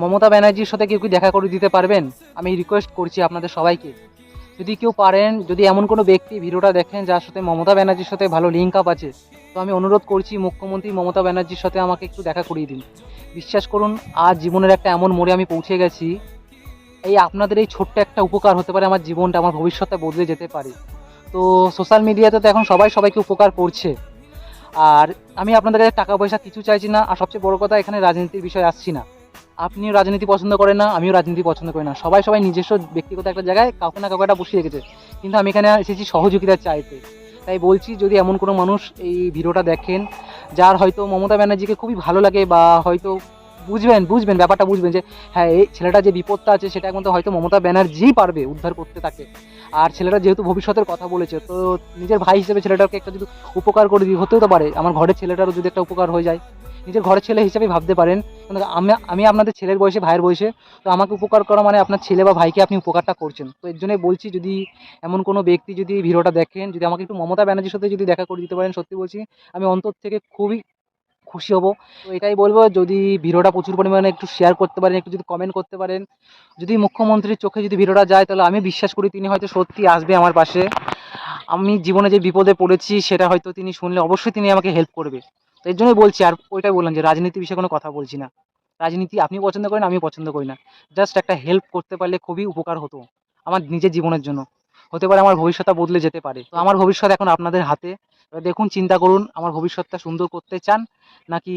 মমতা ব্যানার্জির সাথে কেউ কি দেখা করে দিতে পারবেন? আমি রিকোয়েস্ট করছি আপনাদের সবাইকে, যদি কেউ পারেন, যদি এমন কোনো ব্যক্তি ভিডিওটা দেখেন যার সাথে মমতা ব্যানার্জির সাথে ভালো লিঙ্ক আপ আছে, তো আমি অনুরোধ করছি মুখ্যমন্ত্রী মমতা ব্যানার্জির সাথে আমাকে একটু দেখা করিয়ে দিন। বিশ্বাস করুন, আজ জীবনের একটা এমন মোড়ে আমি পৌঁছে গেছি, এই আপনাদের এই ছোট্ট একটা উপকার হতে পারে আমার জীবনটা, আমার ভবিষ্যৎটা বদলে যেতে পারে। তো সোশ্যাল মিডিয়াতে তো এখন সবাই সবাইকে উপকার করছে। আর আমি আপনাদের কাছে টাকা পয়সা কিছু চাইছি না, আর সবচেয়ে বড় কথা, এখানে রাজনীতির বিষয় আসছি না। আপনিও রাজনীতি পছন্দ করেন না, আমিও রাজনীতি পছন্দ করি না, সবাই সবাই নিজস্ব ব্যক্তিগত একটা জায়গায় কাউকে না কাউকে একটা বসিয়ে রেখেছে। কিন্তু আমি এখানে এসেছি সহযোগিতা চাইতে। তাই বলছি, যদি এমন কোনো মানুষ এই ভিডিওটা দেখেন, যার হয়তো মমতা ব্যানার্জিকে খুবই ভালো লাগে, বা হয়তো বুঝবেন বুঝবেন ব্যাপারটা বুঝবেন যে হ্যাঁ, এই ছেলেটা যে বিপদটা আছে সেটা একমাত্র হয়তো মমতা ব্যানার্জিই পারবে উদ্ধার করতে তাকে। আর ছেলেটা যেহেতু ভবিষ্যতের কথা বলেছে, তো নিজের ভাই হিসেবে ছেলেটাকে একটা যদি উপকার করে দিই, হতেও তো পারে আমার ঘরের ছেলেটারও যদি একটা উপকার হয়ে যায়। নিজের ঘরের ছেলে হিসেবে ভাবতে পারেন, কিন্তু আমি আমি আপনাদের ছেলের বয়সে, ভাইয়ের বয়সে, তো আমাকে উপকার করা মানে আপনার ছেলে বা ভাইকে আপনি উপকারটা করছেন। তো এর জন্যই বলছি, যদি এমন কোনো ব্যক্তি যদি এই ভিডিওটা দেখেন, যদি আমাকে একটু মমতা ব্যানার্জির সাথে যদি দেখা করে দিতে পারেন, সত্যি বলছি আমি অন্তর থেকে খুবই খুশি হব। তো এটাই বলবো, যদি ভিডিওটা প্রচুর পরিমাণে একটু শেয়ার করতে পারেন, একটু যদি কমেন্ট করতে পারেন, যদি মুখ্যমন্ত্রীর চোখে যদি ভিডিওটা যায়, তাহলে আমি বিশ্বাস করি তিনি হয়তো সত্যি আসবে আমার পাশে। আমি জীবনে যে বিপদে পড়েছি সেটা হয়তো তিনি শুনলে অবশ্যই তিনি আমাকে হেল্প করবে। তো এর জন্যই বলছি, আর ওইটাই বললাম যে রাজনীতি বিষয়ে কোনো কথা বলছি না। রাজনীতি আপনি পছন্দ করেন, আমিও পছন্দ করি না। জাস্ট একটা হেল্প করতে পারলে খুবই উপকার হতো আমার নিজের জীবনের জন্য। হতে পারে আমার ভবিষ্যৎটা বদলে যেতে পারে। তো আমার ভবিষ্যৎ এখন আপনাদের হাতে। এবার দেখুন, চিন্তা করুন, আমার ভবিষ্যৎটা সুন্দর করতে চান নাকি